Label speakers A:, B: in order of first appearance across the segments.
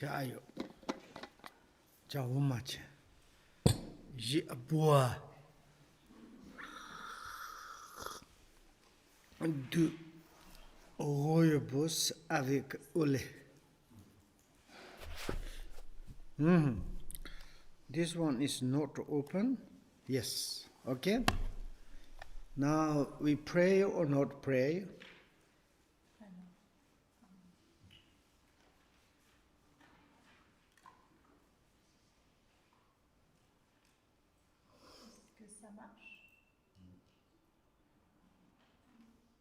A: Ayo, Jawumach, Jabua, du Royobus avec Ole. This one is not open. Yes, okay. Now we pray or not pray.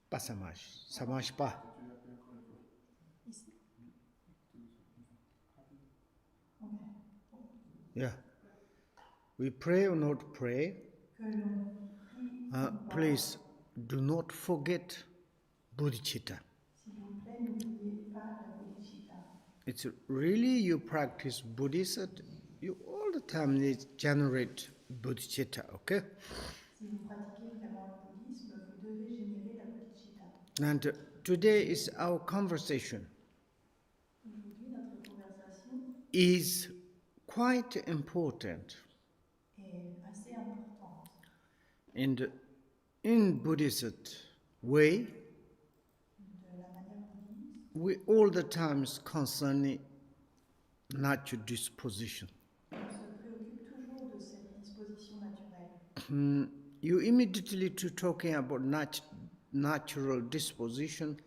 A: Pas ça marche pas. Yeah. We pray or not pray. Please do not forget bodhicitta. It's really you practice Buddhism, you all the time need generate bodhicitta, okay?
B: Si vous pratiquez vraiment le bouddhisme, vous devez générer la bodhicitta.
A: And today is our conversation.
B: Aujourd'hui, notre conversation
A: is quite important.
B: Est assez importante.
A: And in Buddhist way,
B: de la manière bouddhiste,
A: we all the times concerning natural disposition.
B: On se préoccupe toujours de cette disposition naturelle.
A: You immediately to talking about natural disposition,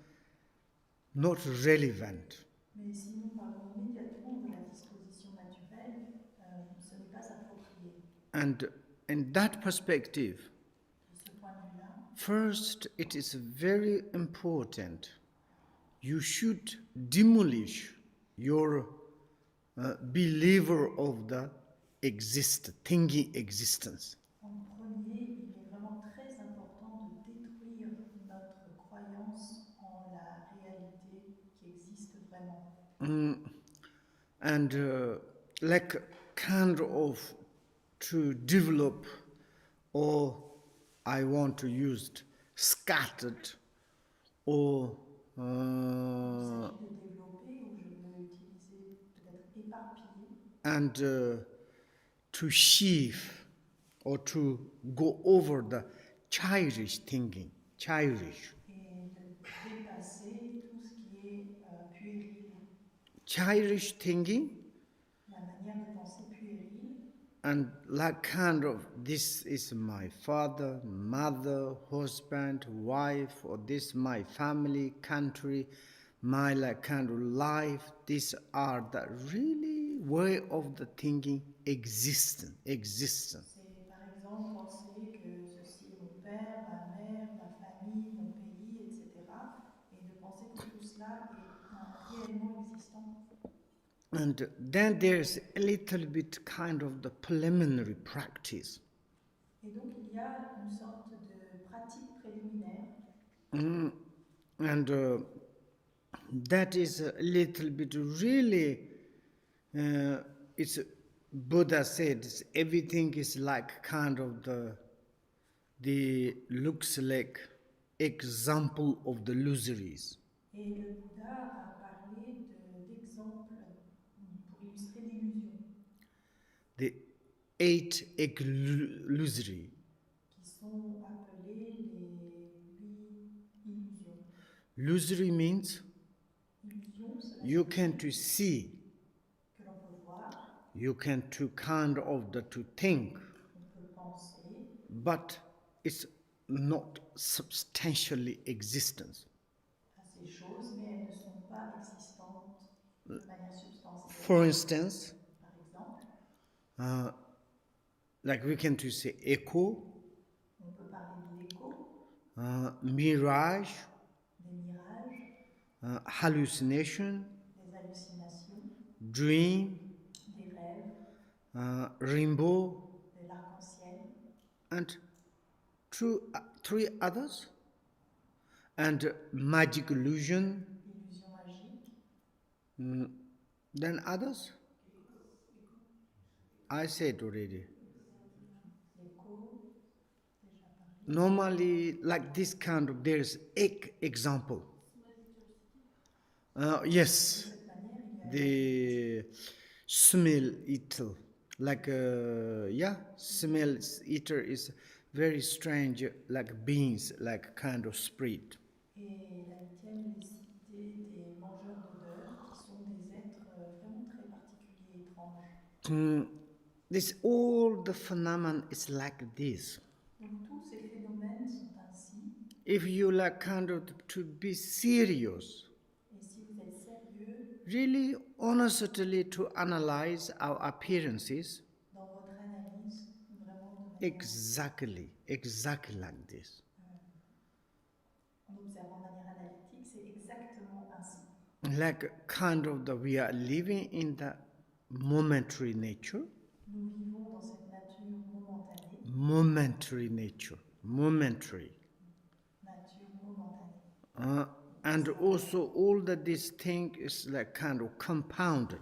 A: not relevant.
B: Mais si nous parlons immédiatement de la disposition naturelle, ce n'est pas approprié.
A: And in that perspective,
B: De ce point de vue-là,
A: first it is very important. You should demolish your believer of the thinking existence.
B: en premier, il est vraiment très important de détruire notre croyance en la réalité qui existe vraiment.
A: And like kind of to develop, or I want to use scattered, or
B: Il s'agit de développer, ou je veux utiliser peut-être éparpillé,
A: and to sheath or to go over the childish thinking, childish.
B: et de dépasser tout ce qui est puéril,
A: Childish thinking
B: la manière de penser puérile,
A: and like kind of this is my father, mother, husband, wife, or this my family, country, my like kind of life. These are the really way of the thinking existence.
B: c'est par exemple penser que ceci est mon père, ma mère, ma famille, mon pays, etc. Et de penser que tout cela est réellement existant.
A: And then there's a little bit kind of the preliminary practice.
B: Et donc il y a une sorte de pratique préliminaire.
A: And that is a little bit really, it's Buddha said everything is like kind of the looks like example of the illusories.
B: Et le Bouddha a parlé d'exemples pour illustrer l'illusion,
A: The 8 illusory.
B: qui sont appelées les 8 illusions.
A: Illusory means
B: Illusion, cela
A: you
B: signifie
A: can to see,
B: que l'on peut voir,
A: you can to kind of to think,
B: on peut penser,
A: but it's not substantially existence.
B: à ces choses, mais elles ne sont pas existantes de manière substantielle.
A: For instance,
B: Par exemple,
A: like we can to say echo,
B: on peut parler de l'écho,
A: mirage,
B: des mirages,
A: hallucination,
B: des hallucinations,
A: dream,
B: des rêves,
A: rainbow,
B: de l'arc-en-ciel,
A: and three others, and magic illusion,
B: illusion magique,
A: then others. I said already.
B: l'écho, déjà parlé.
A: Normally, like this kind of, there's example. Yes,
B: De cette manière, il y a
A: the smell eater. Like, smell eater is very strange, like beings, like kind of spirit.
B: Et la huitième est citée des mangeurs d'odeurs, qui sont des êtres vraiment très particuliers et étranges.
A: This all the phenomenon is like this.
B: Donc tous ces phénomènes sont ainsi.
A: If you like kind of to be serious,
B: Et si vous êtes sérieux,
A: really honestly to analyze our appearances,
B: dans votre analyse, vraiment de manière
A: exactly like this.
B: en observant de manière analytique, c'est exactement ainsi.
A: Like kind of we are living in the momentary nature.
B: Nous vivons dans cette nature momentanée.
A: Momentary nature. Momentary.
B: Nature momentanée.
A: And also all that this thing is like kind of compounded.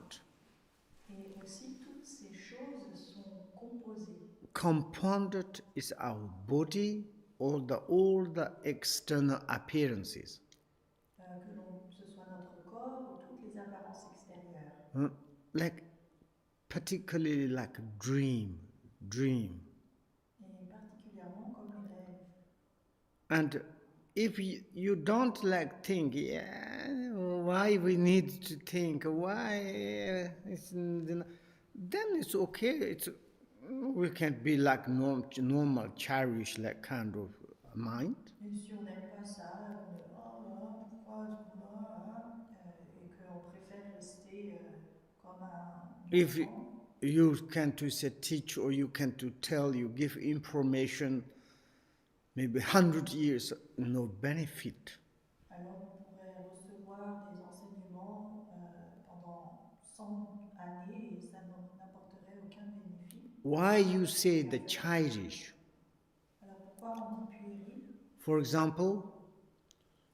B: Et aussi toutes ces choses sont composées.
A: Compounded is our body, all the external appearances.
B: Que ce soit notre corps ou toutes les apparences extérieures.
A: Like particularly like dream.
B: Et particulièrement comme les rêves.
A: And if you don't like think, why we need to think, why, then it's okay. We can be like normal, cherish like kind of mind.
B: Et si on n'aime pas ça, on est pourquoi est-ce qu'on a et qu'on préfère rester comme un
A: If
B: enfant.
A: you can to say teach or you can to tell, you give information, maybe 100 years, no benefit.
B: Alors on pourrait recevoir des enseignements pendant 100 années et ça n'apporterait aucun bénéfice.
A: Why you say the childish?
B: Alors pourquoi on dit puéril?
A: For example,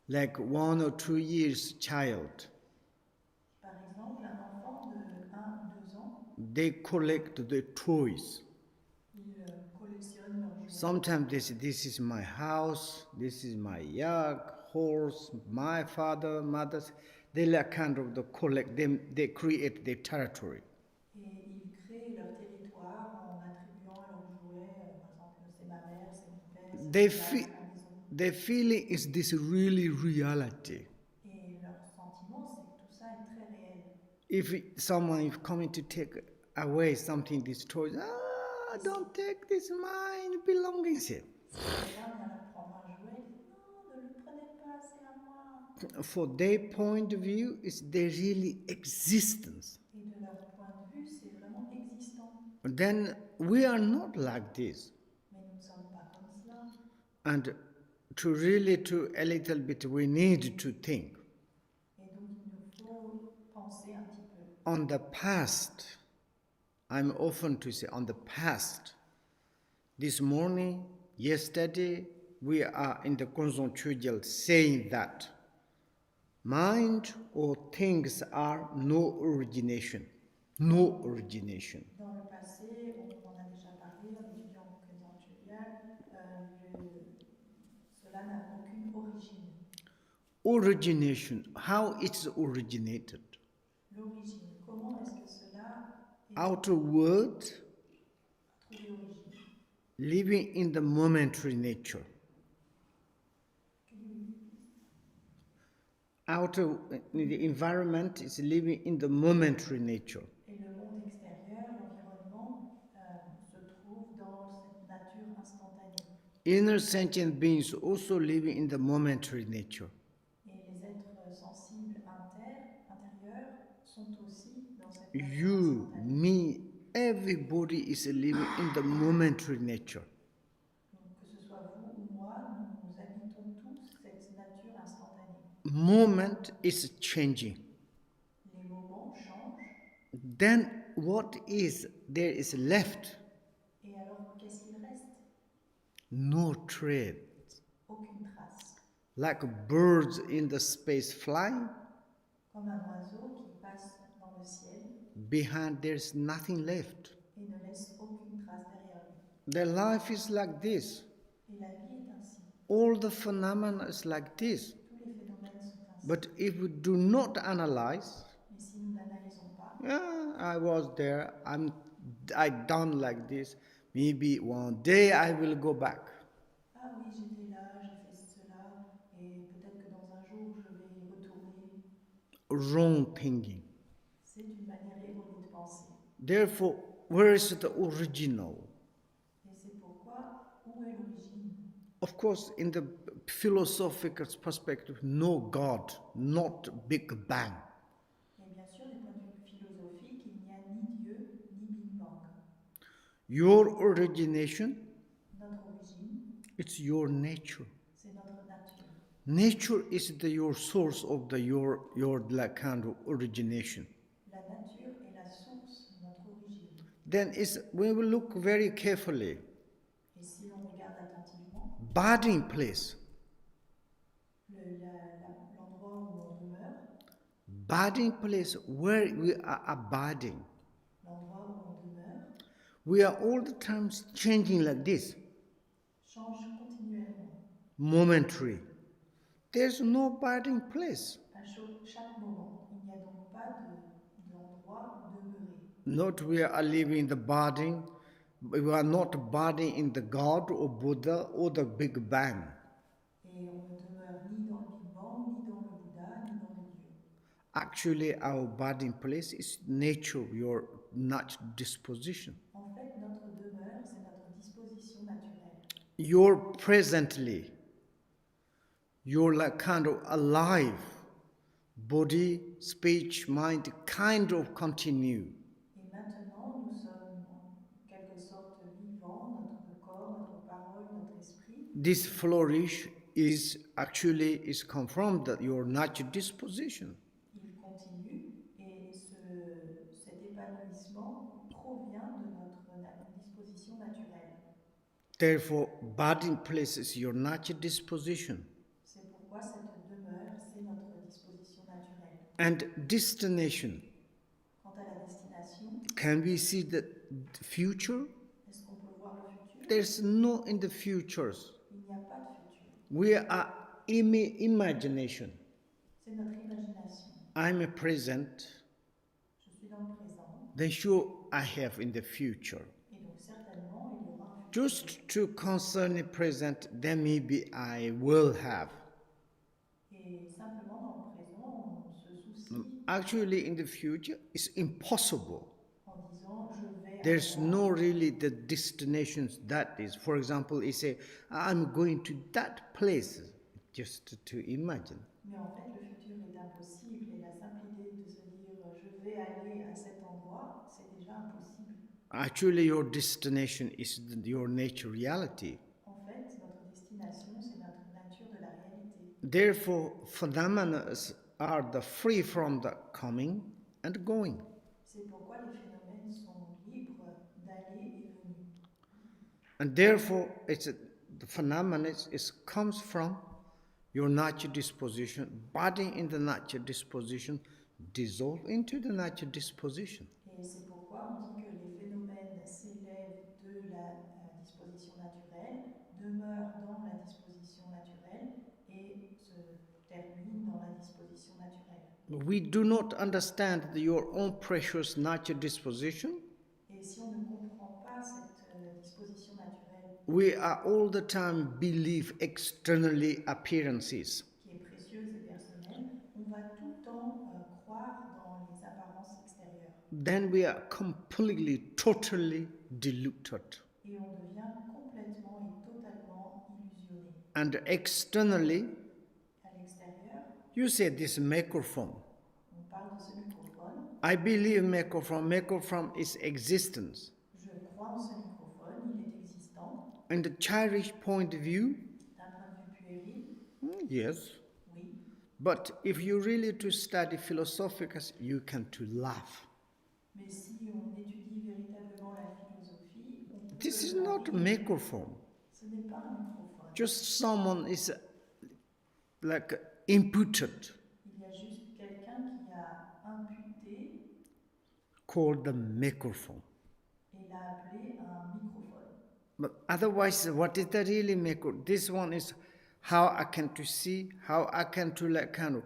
A: like 1 or 2 years child,
B: Par exemple, un enfant de 1 ou 2 ans,
A: they collect the toys.
B: ils collectionnent leurs jouets.
A: Sometimes they say, this is my house, this is my yak, horse, my father, mother. They like kind of the collect them, they create their territory.
B: Et ils créent leur territoire en attribuant à leurs jouets, par exemple, c'est ma mère, c'est mon père, c'est ma maison.
A: Their feeling is this really reality.
B: Et leur sentiment, c'est que tout ça est très réel.
A: If someone is coming to take away something, these toys, don't take this mine belonging here.
B: Si quelqu'un vient leur prendre un jouet, ils disent non, ne le prenez pas, c'est à moi.
A: For their point of view, it's their really existence.
B: Et de leur point de vue, c'est vraiment existant.
A: Then we are not like this.
B: Mais nous ne sommes pas comme cela.
A: And to really, to a little bit, we need to think.
B: Et donc il nous faut penser un petit peu.
A: On the past, I'm often to say, on the past. This morning, yesterday, we are in the Kunzang CHÖGYAL saying that mind or things are no origination. No origination.
B: Dans le passé, on en a déjà parlé en étudiant Kunzang CHÖGYAL, cela n'a aucune origine.
A: Origination, how it's originated.
B: L'origine, comment est-ce que cela est
A: Outer world,
B: trouvé origine?
A: living in the momentary nature. Outer, the environment is living in the momentary nature.
B: Et le monde extérieur, l'environnement, se trouve dans cette nature instantanée.
A: Inner sentient beings also living in the momentary nature.
B: Et les êtres sensibles intérieurs sont aussi dans cette nature
A: You,
B: instantanée.
A: me, everybody is living in the momentary nature.
B: Donc, que ce soit vous ou moi, nous habitons tous cette nature instantanée.
A: Moment is changing.
B: Les moments changent.
A: Then what is there is left?
B: Et alors, qu'est-ce qu'il reste?
A: No trace.
B: Aucune trace.
A: Like birds in the space flying,
B: Comme un oiseau qui passe dans le ciel
A: behind there's nothing left.
B: et ne laisse aucune trace derrière lui.
A: Their life is like this.
B: Et la vie est ainsi.
A: All the phenomena is like this.
B: Tous les phénomènes sont ainsi.
A: But if we do not analyze,
B: Mais si nous n'analysons
A: Yeah, I was there. I done like this. Maybe one day I will go back.
B: Ah oui, j'étais là, j'ai fait cela, et peut-être que dans un jour je vais y retourner.
A: Wrong thinking.
B: C'est une manière erronée de penser.
A: Therefore, where is the original?
B: Et c'est pourquoi, où est l'origine?
A: Of course, in the philosophical perspective, no God, not Big Bang.
B: Et bien sûr, du point de vue philosophique, il n'y a ni Dieu, ni Big Bang.
A: Your origination,
B: Notre origine,
A: it's your nature.
B: c'est notre nature.
A: Nature is your source of your like kind of origination.
B: La nature est la source de notre origine.
A: Then we will look very carefully.
B: Et si l'on regarde attentivement,
A: Abiding place.
B: L'endroit où l'on demeure,
A: Abiding place where we are abiding.
B: l'endroit où l'on demeure,
A: We are all the time changing like this.
B: change continuellement.
A: Momentary. There's no abiding place.
B: À chaque moment, il n'y a donc pas d'endroit où demeurer.
A: Not we are living the abiding. We are not abiding in the God or Buddha or the Big Bang.
B: Et on ne demeure ni dans le Big Bang, ni dans le Bouddha, ni dans le Dieu.
A: Actually, our abiding place is nature, your natural disposition.
B: En fait, notre demeure, c'est notre disposition naturelle.
A: You're presently, you're like kind of alive. Body, speech, mind kind of continue.
B: Et maintenant, nous sommes en quelque sorte vivants, notre corps, notre parole, notre esprit.
A: This flourish is come from your natural disposition.
B: Il continue et cet épanouissement provient de notre disposition naturelle.
A: Therefore, abiding place is your natural disposition.
B: C'est pourquoi cette demeure, c'est notre disposition naturelle.
A: And destination.
B: Quant à la destination,
A: Can we see the future?
B: est-ce qu'on peut voir le futur?
A: There's no in the futures.
B: Il n'y a pas de futur.
A: We are imagination.
B: C'est notre imagination.
A: I'm a present.
B: Je suis dans le présent.
A: Then sure I have in the future.
B: Et donc certainement, il y aura un futur.
A: Just to concern the present, then maybe I will have.
B: Et simplement dans le présent, on se soucie
A: Actually, in the future, it's impossible.
B: en disant je vais
A: There's
B: avoir.
A: no really the destinations that is. For example, you say, I'm going to that place, just to imagine.
B: Mais en fait, le futur est impossible et la simple idée de se dire je vais aller à cet endroit, c'est déjà impossible.
A: Actually, your destination is your nature reality.
B: En fait, notre destination, c'est notre nature de la réalité.
A: Therefore, phenomena are the free from the coming and going.
B: C'est pourquoi les phénomènes sont libres d'aller et venir.
A: And therefore, the phenomena comes from your natural disposition, body in the natural disposition, dissolve into the natural disposition.
B: Et c'est pourquoi on dit que les phénomènes s'élèvent de la disposition naturelle, demeurent dans la disposition naturelle et se terminent dans la disposition naturelle.
A: We do not understand your own precious natural disposition.
B: Et si on ne comprend pas cette disposition naturelle,
A: We are all the time believe externally appearances.
B: qui est précieuse et personnelle, on va tout le temps croire dans les apparences extérieures.
A: Then we are completely, totally deluded.
B: Et on devient complètement et totalement illusionné.
A: And externally,
B: À l'extérieur,
A: you say this microphone.
B: on parle de ce microphone.
A: I believe microphone. Microphone is existence.
B: Je crois en ce microphone, il est existant.
A: In the childish point of view,
B: D'un point de vue puéril,
A: yes.
B: oui.
A: But if you really to study philosophical, you can to laugh.
B: Mais si on étudie véritablement la philosophie, on peut
A: This is
B: la
A: not a
B: rire.
A: microphone.
B: Ce n'est pas un microphone.
A: Just someone is like imputed,
B: Il y a juste quelqu'un qui a imputé
A: called the microphone.
B: et l'a appelé un microphone.
A: But otherwise, what is the really microphone? This one is how I can to see, how I can to like kind of,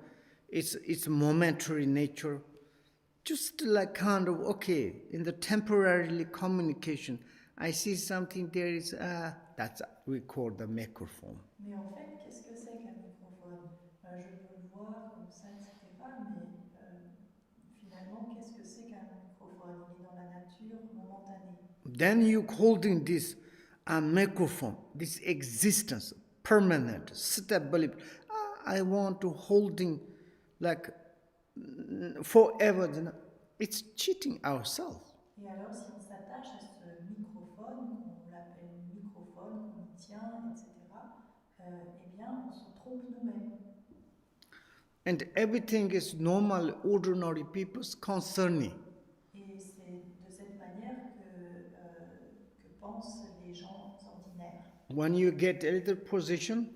A: it's momentary nature. just like kind of, okay, in the temporarily communication, I see something there is, that's we call the microphone.
B: Mais en fait, qu'est-ce que c'est qu'un microphone? Je peux le voir comme ça, etc. Mais finalement, qu'est-ce que c'est qu'un microphone? Il est dans la nature momentanée.
A: Then you holding this microphone, this existence, permanent, stable. I want to holding like forever. It's cheating ourselves.
B: Et alors, si on s'attache à ce microphone, qu'on l'appelle microphone, qu'on y tient, etc., eh bien, on se trompe nous-mêmes.
A: And everything is normal, ordinary people's concerning.
B: Et c'est de cette manière que pensent les gens ordinaires.
A: When you get a little position,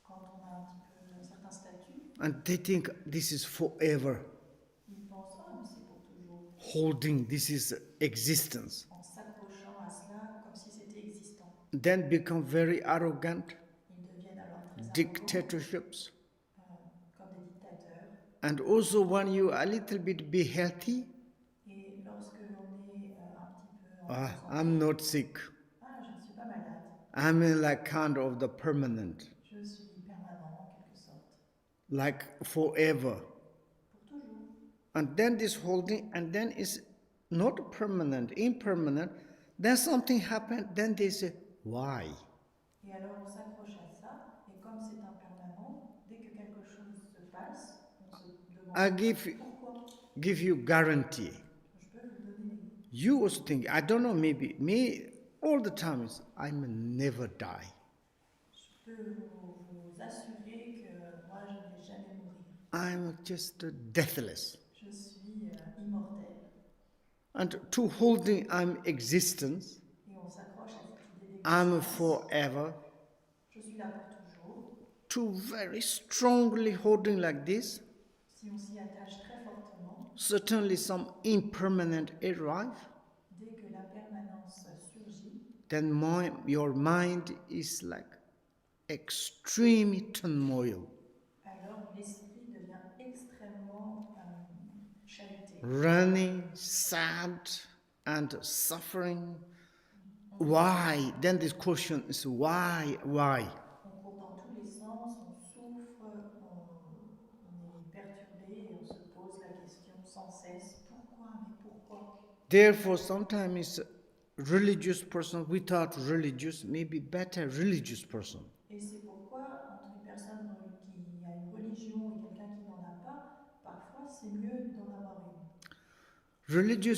B: Quand on a un petit peu un certain statut,
A: and they think this is forever.
B: ils pensent « Ah, mais c'est pour toujours ».
A: Holding this is existence.
B: En s'accrochant à cela comme si c'était existant.
A: Then become very arrogant,
B: Ils deviennent alors très arrogants,
A: dictatorships.
B: comme des dictateurs.
A: And also when you a little bit be healthy,
B: Et lorsque l'on est un petit peu en bonne santé,
A: I'm not sick.
B: Ah, je ne suis pas malade.
A: I'm in like kind of the permanent,
B: Je suis permanent en quelque sorte.
A: like forever.
B: Pour toujours.
A: And then this holding, and then it's not permanent, impermanent. Then something happened, then they say, why?
B: Et alors on s'accroche à ça, et comme c'est impermanent, dès que quelque chose se passe, on se demande
A: I
B: pourquoi.
A: give you guarantee.
B: Je peux vous donner les...
A: You also think, I don't know, maybe me all the time is I may never die.
B: Je peux vous assurer que moi je ne vais jamais mourir.
A: I'm just deathless.
B: Je suis immortel.
A: And to holding I'm existence,
B: Et on s'accroche à cette idée
A: I'm
B: d'existence.
A: forever.
B: Je suis là pour toujours.
A: To very strongly holding like this,
B: Si on s'y attache très fortement,
A: certainly some impermanent arrive,
B: dès que l'impermanence surgit,
A: then your mind is like extreme turmoil,
B: alors l'esprit devient extrêmement chahuté.
A: running, sad, and suffering. Why? Then this question is why?
B: On court dans tous les sens, on souffre, on est perturbé et on se pose la question sans cesse, pourquoi, mais pourquoi?
A: Therefore, sometimes religious person without religious may be better religious person.
B: Et c'est pourquoi, entre une personne qui a une religion et quelqu'un qui n'en a pas, parfois c'est mieux d'en avoir une.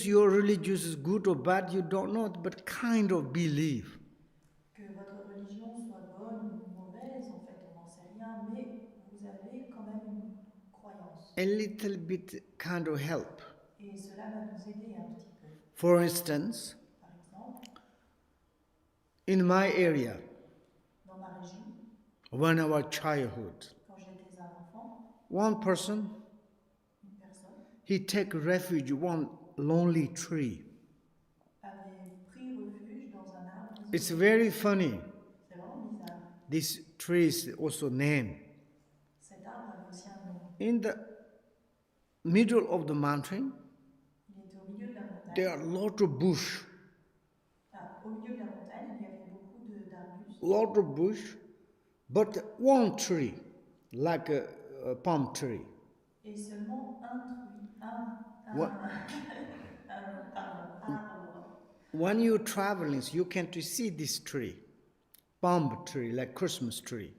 A: Your religious is good or bad, you don't know, but kind of believe.
B: Que votre religion soit bonne ou mauvaise, en fait, on n'en sait rien, mais vous avez quand même une croyance.
A: A little bit kind of help.
B: Et cela va nous aider un petit peu.
A: For instance,
B: Par exemple,
A: in my area,
B: dans ma région,
A: when our childhood,
B: quand j'étais un enfant,
A: one person,
B: une personne
A: he take refuge one lonely tree.
B: avait pris refuge dans un arbre isolé.
A: It's very funny.
B: C'est vraiment bizarre.
A: This tree is also named.
B: Cet arbre avait aussi un nom.
A: In the middle of the mountain,
B: Il était au milieu de la montagne.
A: there are a lot of bush.
B: Au milieu de la montagne, il y avait beaucoup d'arbustes.
A: Lot of bush, but one tree, like a palm tree.
B: Et seulement
A: What?
B: arbre.
A: When you're traveling, you can see this tree, palm tree, like Christmas tree.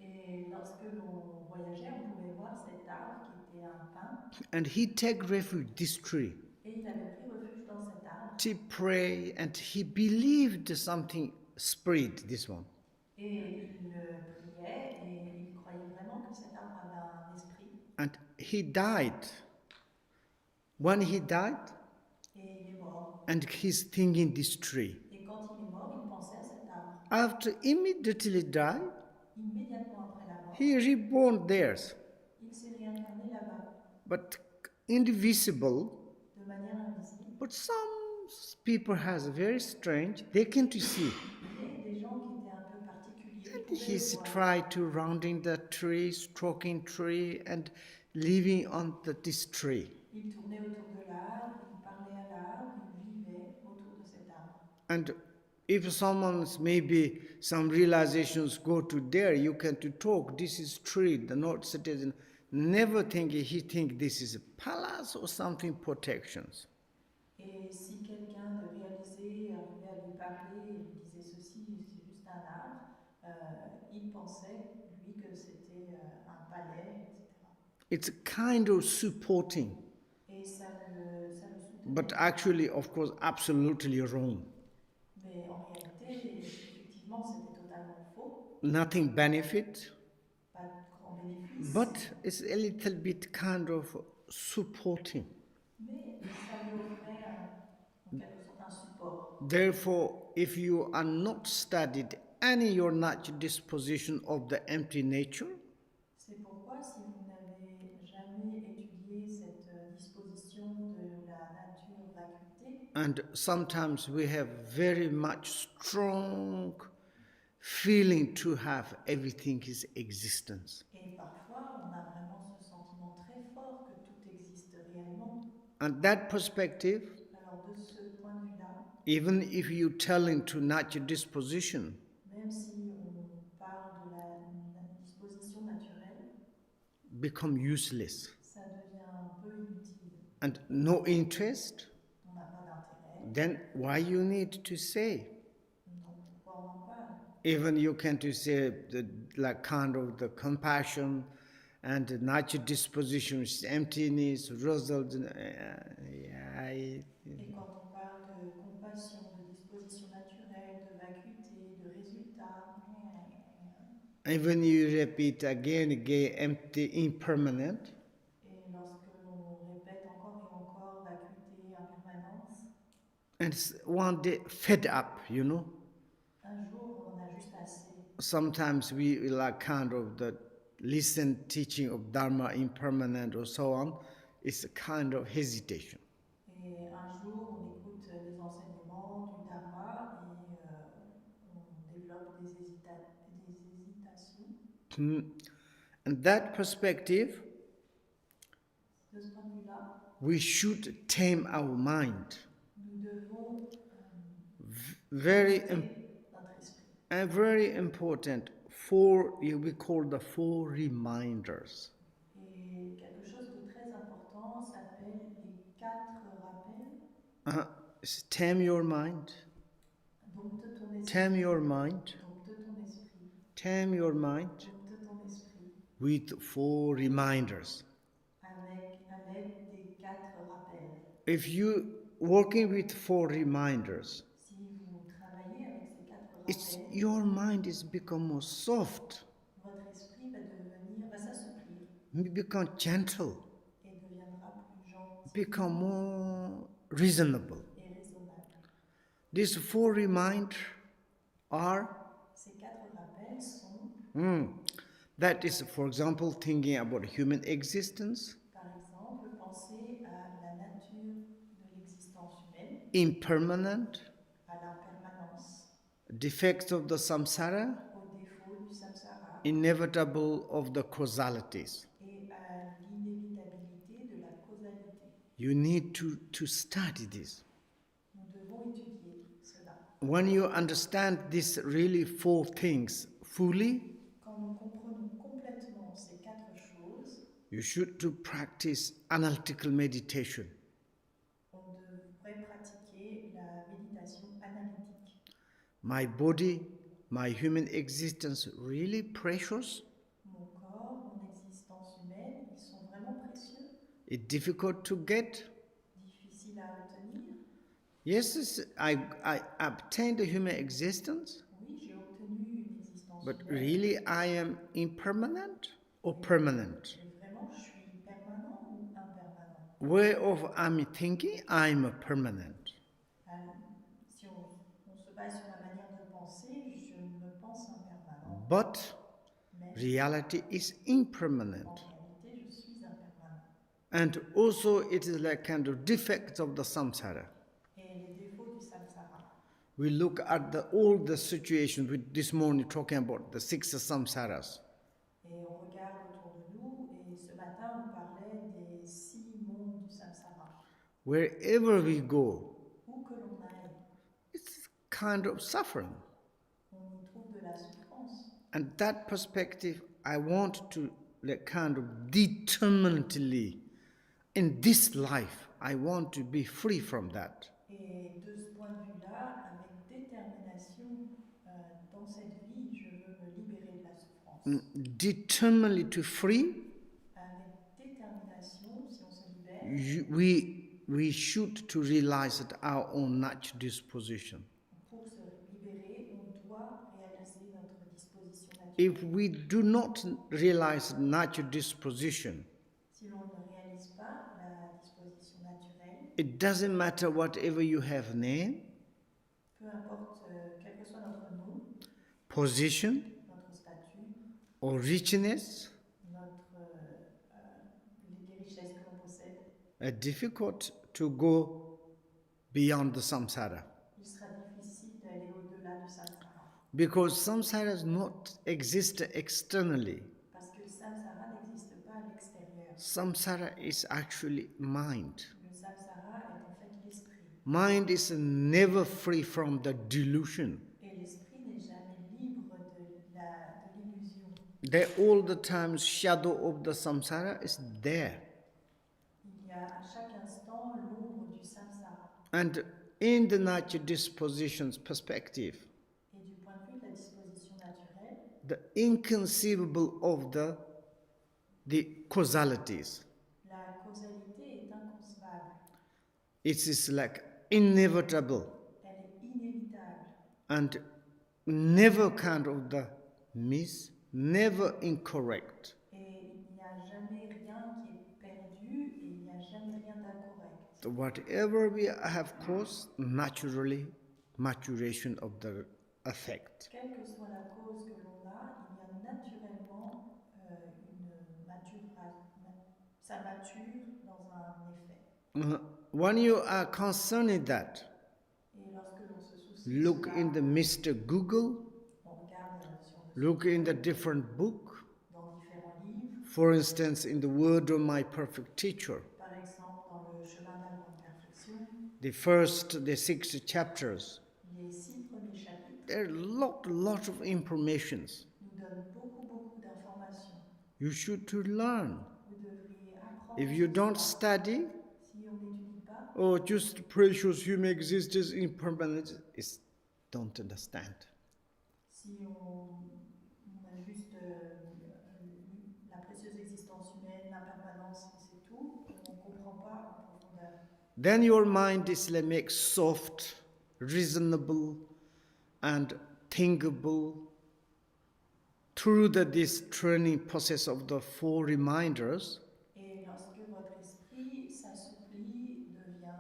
B: Et lorsque l'on voyageait, on pouvait voir cet arbre qui était un pin.
A: And he take refuge this tree.
B: Et il avait pris refuge dans cet arbre.
A: To pray, and he believed something spirit, this one.
B: Et il priait et il croyait vraiment que cet arbre avait un esprit.
A: And he died. When he died,
B: Et il est mort.
A: and he's thinking this tree.
B: Et quand il est mort, il pensait à cet arbre.
A: After immediately die,
B: Immédiatement après la mort,
A: he reborn there,
B: il s'est réincarné là-bas,
A: but indivisible.
B: de manière invisible.
A: But some people has very strange. They can to see.
B: Et des gens qui étaient un peu particuliers
A: And
B: pouvaient
A: he's
B: le voir.
A: tried to rounding the tree, stroking tree, and living on this tree.
B: Il tournait autour
A: And if someone's maybe some realizations go to there, you can to talk, this is tree, the North citizen, never think he think this is a palace or something protections.
B: Et si quelqu'un de réalisé arrivait à lui parler et lui disait ceci, c'est juste un arbre, il pensait, lui, que c'était un palais, etc.
A: It's kind of supporting,
B: Et ça le
A: but
B: soutenait.
A: actually, of course, absolutely wrong.
B: Mais en réalité, effectivement, c'était totalement faux.
A: Nothing benefit,
B: Pas de grand bénéfice,
A: but it's a little bit kind of supporting.
B: mais ça lui offrait en quelque sorte un support.
A: Therefore, if you are not studied any your natural disposition of the empty nature,
B: C'est pourquoi, si vous n'avez jamais étudié cette disposition de la nature vacuité,
A: and sometimes we have very much strong feeling to have everything is existence.
B: et parfois on a vraiment ce sentiment très fort que tout existe réellement,
A: And that perspective,
B: alors de ce point de vue-là,
A: even if you tell into natural disposition,
B: même si on parle de la disposition naturelle,
A: become useless
B: ça devient un peu inutile.
A: and no interest,
B: On n'a pas d'intérêt,
A: then why you need to say?
B: donc pourquoi on en parle?
A: Even you can to say the like kind of the compassion and the natural disposition, emptiness, result.
B: Et quand on parle de compassion, de disposition naturelle, de vacuité, de résultat,
A: Even you repeat again, empty, impermanent,
B: et lorsque l'on répète encore et encore vacuité, impermanence,
A: and one day fed up,
B: un jour on en a juste assez.
A: Sometimes we like kind of the listen teaching of Dharma impermanent or so on. It's a kind of hesitation.
B: Et un jour on écoute les enseignements du Dharma et on développe des hésitations.
A: And that perspective,
B: De ce point de vue-là,
A: we should tame our mind.
B: nous devons
A: Very
B: notre esprit.
A: and very important. We call the four reminders.
B: Et quelque chose de très important s'appelle les 4 rappels.
A: Tame your mind.
B: Dompte ton esprit.
A: Tame your mind.
B: Dompte ton esprit.
A: Tame your mind
B: Dompte ton esprit.
A: with four reminders.
B: Avec à l'aide des 4 rappels.
A: If you working with four reminders,
B: Si vous travaillez avec ces 4 rappels,
A: your mind is become more soft,
B: votre esprit va s'assouplir
A: become gentle,
B: et deviendra plus gentil
A: become more reasonable.
B: et raisonnable.
A: These four reminders are
B: Ces 4 rappels sont,
A: that is, for example, thinking about human existence,
B: par exemple, penser à la nature de l'existence humaine,
A: impermanent,
B: à l'impermanence,
A: defects of the samsara,
B: aux défauts du samsara
A: inevitable of the causalities.
B: et à l'inévitabilité de la causalité.
A: You need to study this.
B: Nous devons étudier cela.
A: When you understand these really four things fully,
B: Quand nous comprenons complètement ces 4 choses,
A: you should to practice analytical meditation.
B: on devrait pratiquer la méditation analytique.
A: My body, my human existence, really precious?
B: Mon corps, mon existence humaine, ils sont vraiment précieux,
A: It's difficult to get?
B: difficiles à obtenir.
A: Yes, I obtained a human existence,
B: Oui, j'ai obtenu une existence
A: but
B: humaine.
A: really I am impermanent or permanent?
B: Mais vraiment, je suis permanent ou impermanent?
A: Way of I'm thinking, I'm permanent.
B: Si on se base sur ma manière de penser, je me pense impermanent.
A: But
B: Mais
A: reality is
B: en
A: impermanent.
B: réalité, je suis impermanent.
A: And also it is like kind of defects of the samsara.
B: Et les défauts du samsara.
A: We look at all the situations with this morning talking about the 6 samsaras.
B: Et on regarde autour de nous, et ce matin, on parlait des 6 mondes du samsara.
A: Wherever we go,
B: Où que l'on aille,
A: it's kind of suffering.
B: On y trouve de la souffrance.
A: And that perspective, I want to kind of determinedly, in this life, I want to be free from that.
B: Et de ce point de vue-là, avec détermination, dans cette vie, je veux me libérer de la souffrance.
A: Determinedly to free,
B: Avec détermination, si on se libère,
A: we should to realize that our own natural disposition.
B: pour se libérer, on doit réaliser notre disposition naturelle.
A: If we do not realize natural disposition,
B: Si l'on ne réalise pas la disposition naturelle,
A: it doesn't matter whatever you have name,
B: peu importe quel que soit notre nom,
A: position,
B: notre statut,
A: or richness,
B: les richesses que l'on possède,
A: it's difficult to go beyond the samsara.
B: il sera difficile d'aller au-delà du samsara.
A: Because samsara does not exist externally.
B: Parce que le samsara n'existe pas à l'extérieur.
A: Samsara is actually mind.
B: Le samsara est en fait l'esprit.
A: Mind is never free from the delusion.
B: Et l'esprit n'est jamais libre de l'illusion.
A: There all the time shadow of the samsara is there.
B: Il y a à chaque instant l'ombre du samsara.
A: And in the natural dispositions perspective,
B: Et du point de vue de la disposition naturelle,
A: the inconceivable of the causalities.
B: la causalité est inconcevable.
A: It is like inevitable
B: Elle est inévitable.
A: and never kind of the miss, never incorrect.
B: Et il n'y a jamais rien qui est perdu et il n'y a jamais rien d'incorrect.
A: Whatever we have caused, naturally maturation of the effect.
B: Quelle que soit la cause que l'on a, il y a naturellement ça mature dans un effet.
A: When you are concerned in that,
B: Et lorsque l'on se soucie
A: look
B: de cela,
A: in the Mr. Google,
B: on regarde sur le
A: look in the different book.
B: dans différents livres,
A: For instance, in the word of my perfect teacher,
B: par exemple dans le chemin de la grande perfection,
A: the 6 chapters,
B: les 6 premiers chapitres
A: there are lot of informations.
B: nous donnent beaucoup d'informations.
A: You should to learn.
B: Vous devriez apprendre.
A: If you don't study,
B: Si on n'étudie pas,
A: oh, just precious human existence impermanence, is don't understand.
B: si on a juste la précieuse existence humaine, l'impermanence, c'est tout, on ne comprend pas en profondeur.
A: Then your mind is like make soft, reasonable, and thinkable through this training process of the 4 reminders.
B: Et lorsque votre esprit s'assouplit, devient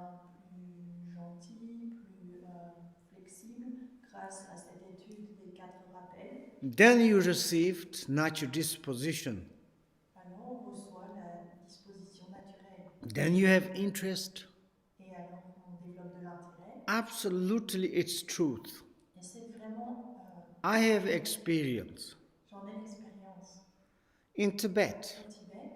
B: plus gentil, plus flexible, grâce à cette étude des 4 rappels,
A: Then you received natural disposition.
B: alors on reçoit la disposition naturelle.
A: Then you have interest.
B: Et alors on développe de l'intérêt.
A: Absolutely, it's truth.
B: Et c'est vraiment,
A: I have experience.
B: j'en ai l'expérience.
A: In Tibet,
B: Au Tibet,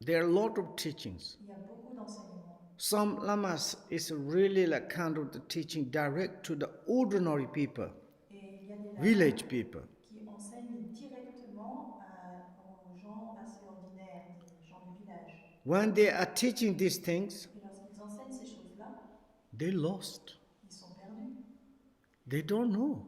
A: there are a lot of teachings.
B: il y a beaucoup d'enseignements.
A: Some lamas is really like kind of the teaching direct to the ordinary people,
B: Et il y a des
A: village
B: lamas
A: people.
B: qui enseignent directement aux gens assez ordinaires, des gens du village.
A: When they are teaching these things,
B: Et lorsqu'ils enseignent ces choses-là,
A: they lost.
B: ils sont perdus.
A: They don't know.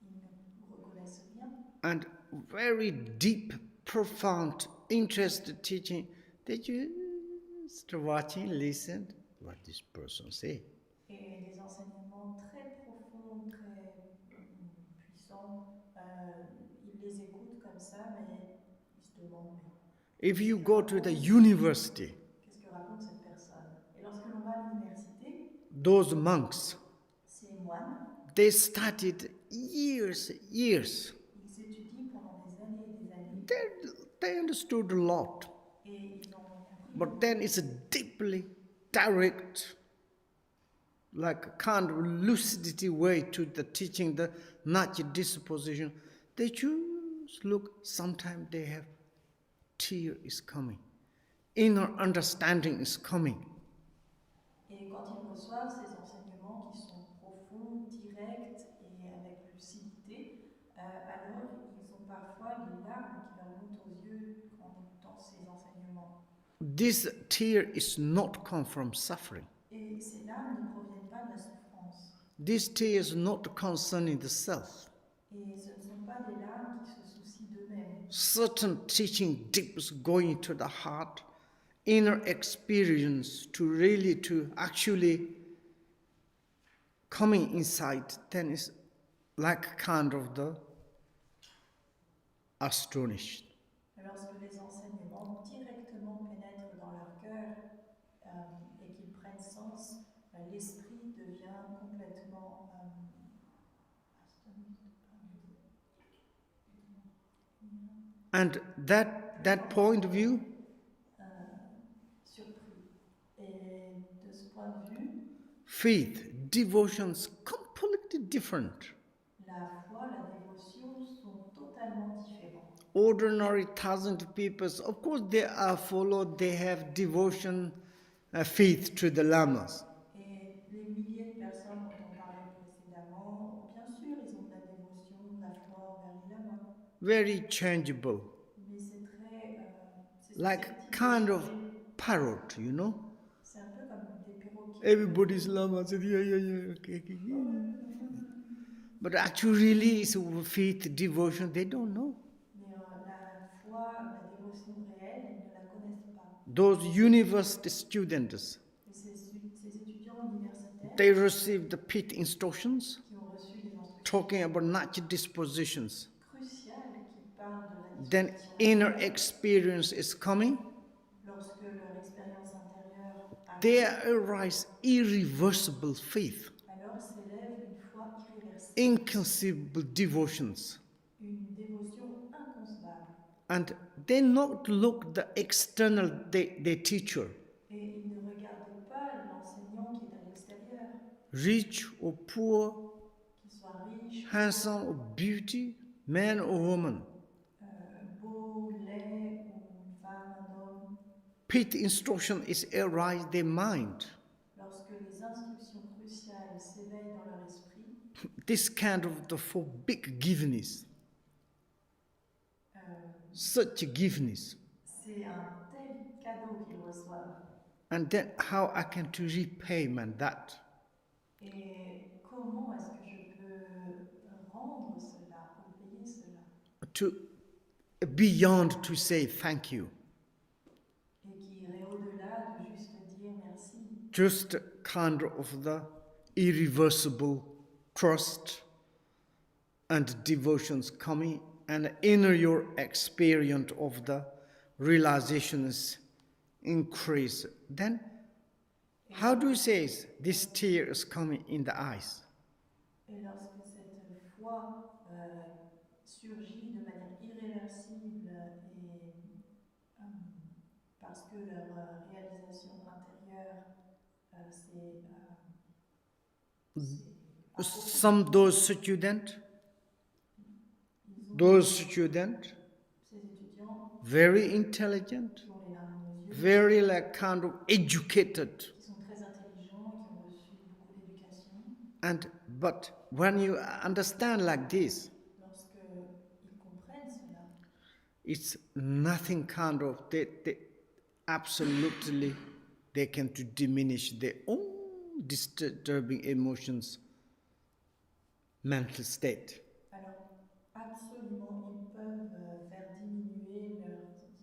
B: Ils ne reconnaissent rien.
A: And very deep, profound, interested teaching, they just watching, listen what this person say.
B: Et des enseignements très profonds, très puissants, ils les écoutent comme ça, mais ils se demandent, mais
A: If you go to the university,
B: qu'est-ce que raconte cette personne? Et lorsque l'on va à l'université,
A: those monks,
B: ces moines,
A: they studied years.
B: ils étudient pendant des années et des années,
A: They understood a lot.
B: et ils ont compris.
A: But then it's a deeply direct, like a kind of lucidity way to the teaching the natural disposition. They just look, sometimes they have tear is coming. Inner understanding is coming.
B: Et quand ils reçoivent ces enseignements qui sont profonds, font direct et avec lucidité, alors ils ont parfois les larmes qui leur montent aux yeux en écoutant ces enseignements.
A: This tear is not come from suffering.
B: Et ces larmes ne proviennent pas de la souffrance.
A: This tear is not concerning the self.
B: Et ce ne sont pas des larmes qui se soucient d'eux-mêmes.
A: Certain teaching deep is going to the heart, inner experience to really to actually coming inside, then is like kind of the astonished.
B: Lorsque les enseignements directement pénètrent dans leur cœur et qu'ils prennent sens, l'esprit devient complètement
A: And that point of view,
B: surpris. Et de ce point de vue,
A: faith, devotions completely different.
B: La foi, la dévotion sont totalement différents.
A: Ordinary thousand people, of course they are followed, they have devotion, faith to the lamas.
B: Et les milliers de personnes dont on parlait précédemment, bien sûr, ils ont de la dévotion, de la foi envers les lamas.
A: Very changeable.
B: Mais c'est très...
A: like kind of parrot, you know.
B: C'est un peu comme des perroquets.
A: Everybody's lama said, yeah, okay. But actually, it's faith, devotion, they don't know.
B: Mais la foi, la dévotion réelle, ils ne la connaissent pas.
A: Those university students,
B: Et ces étudiants universitaires
A: they receive the pit instructions,
B: qui ont reçu des instructions
A: talking about natural dispositions.
B: cruciales qui parlent de la
A: Then
B: disposition
A: inner
B: naturelle.
A: experience is coming.
B: Lorsque leur expérience intérieure
A: There
B: arrive,
A: arise irreversible faith,
B: alors s'élève une foi irréversible,
A: inconceivable devotions.
B: une dévotion inconcevable.
A: And they not look the external, their teacher,
B: Et ils ne regardent pas l'enseignant qui est à l'extérieur,
A: rich or poor,
B: qu'il soit riche,
A: handsome or beauty, man or woman.
B: beau, laid, ou une femme, un homme.
A: Pit instruction is arise their mind.
B: Lorsque les instructions cruciales s'éveillent dans leur esprit,
A: This kind of the for big giveness, such a giveness.
B: c'est un tel cadeau qu'ils reçoivent.
A: And then how I can to repayment that?
B: Et comment est-ce que je peux rendre cela ou payer cela?
A: To beyond to say thank you.
B: Et qui irait au-delà de juste dire merci.
A: Just kind of the irreversible trust and devotions coming, and inner your experience of the realizations increase. Then how do you say this tear is coming in the eyes?
B: Et lorsque cette foi surgit de manière irréversible et parce que leur réalisation intérieure c'est
A: Some those students,
B: ces étudiants
A: very intelligent,
B: qui ont les larmes aux yeux,
A: very like kind of educated,
B: qui sont très intelligents et qui ont reçu beaucoup d'éducation,
A: but when you understand like this,
B: lorsqu'ils comprennent cela,
A: it's nothing kind of they absolutely they can to diminish their own disturbing emotions, mental state.
B: alors absolument ils peuvent faire diminuer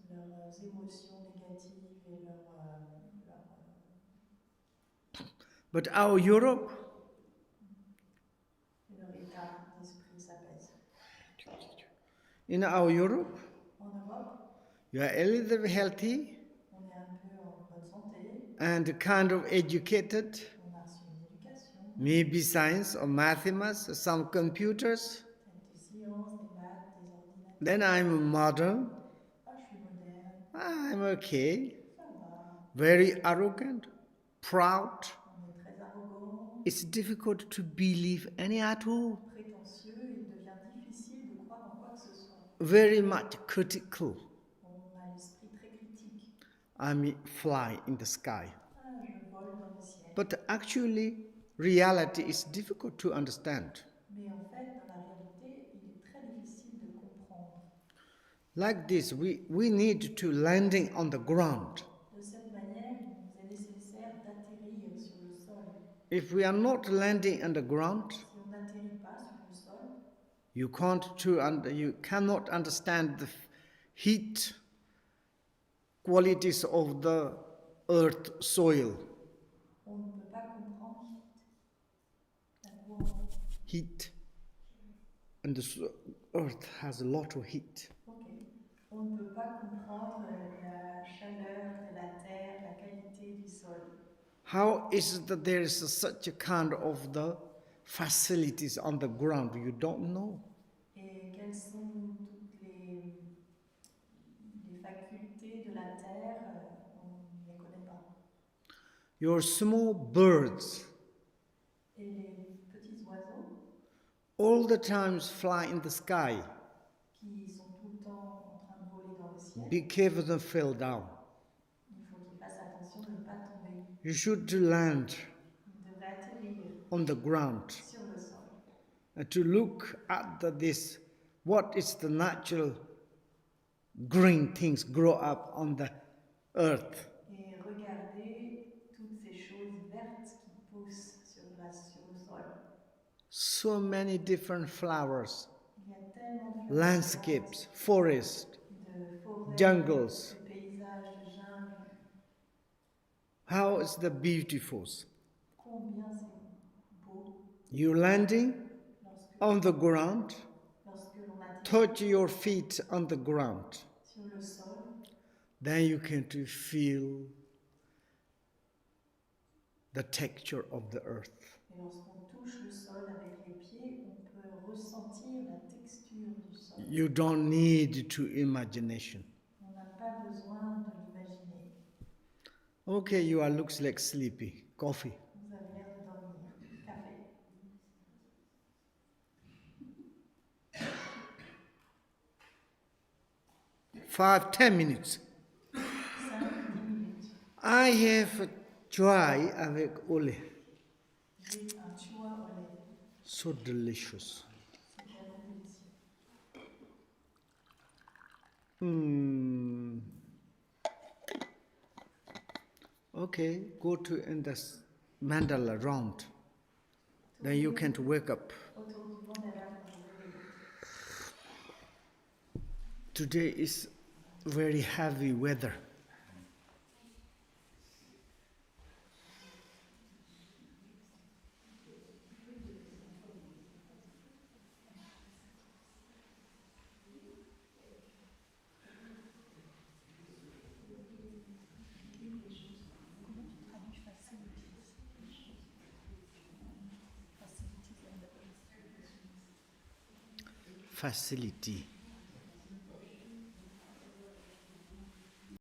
B: leurs émotions négatives et
A: But our Europe,
B: leur état d'esprit s'apaise.
A: in our Europe,
B: En Europe,
A: you are a little bit healthy
B: on est un peu en bonne santé,
A: and kind of educated,
B: on a reçu une éducation,
A: maybe science or mathematics, some computers.
B: peut-être des sciences, des maths, des ordinateurs.
A: Then I'm modern.
B: Ah, je suis moderne,
A: I'm okay.
B: ça va.
A: Very arrogant, proud.
B: On est très arrogant,
A: It's difficult to believe any at all.
B: prétentieux, il devient difficile de croire en quoi que ce soit.
A: Very much critical.
B: On a l'esprit très critique.
A: I mean, fly in the sky.
B: Ah, je vole dans le ciel.
A: But actually, reality is difficult to understand.
B: Mais en fait, dans la réalité, il est très difficile de comprendre.
A: Like this, we need to landing on the ground.
B: De cette manière, il nous est nécessaire d'atterrir sur le sol.
A: If we are not landing on the ground,
B: Si on n'atterrit pas sur le sol,
A: you cannot understand the heat qualities of the earth soil.
B: on ne peut pas comprendre la quoi.
A: Heat. And the earth has a lot of heat.
B: Okay. On ne peut pas comprendre la chaleur de la terre, la qualité du sol.
A: How is it that there is such a kind of the facilities on the ground? You don't know.
B: Et quelles sont toutes les facultés de la terre, on ne les connaît pas.
A: Your small birds
B: Et les petits oiseaux
A: all the times fly in the sky.
B: qui sont tout le temps en train de voler dans le ciel,
A: Be careful don't fall down.
B: il faut qu'ils fassent attention de ne pas tomber.
A: You should land
B: Ils devraient atterrir
A: on the ground
B: sur le sol
A: and to look at this, what is the natural green things grow up on the earth.
B: et regarder toutes ces choses vertes qui poussent sur le sol.
A: So many different flowers,
B: Il y a tellement de fleurs
A: landscapes, forests,
B: de forêts,
A: jungles.
B: de paysages, de jungle.
A: How is the beautiful?
B: Combien c'est beau
A: You landing
B: lorsque,
A: on the ground,
B: lorsque l'on atterrit
A: touch your feet on the ground.
B: sur le sol,
A: Then you can feel the texture of the earth.
B: et lorsqu'on touche le sol avec les pieds, on peut ressentir la texture du sol.
A: You don't need to imagination.
B: On n'a pas besoin de l'imaginer.
A: Okay, you are looks like sleepy. Coffee.
B: Vous avez l'air de dormir. Café.
A: Five, 10 minutes.
B: 5-10 minutes.
A: I have joy avec ole.
B: J'ai un chua au lait.
A: So delicious.
B: C'est vraiment délicieux.
A: Okay, go to in the mandala round. Then you can wake up.
B: Autour du mandala pour vous réveiller.
A: Today is very heavy weather. Facility.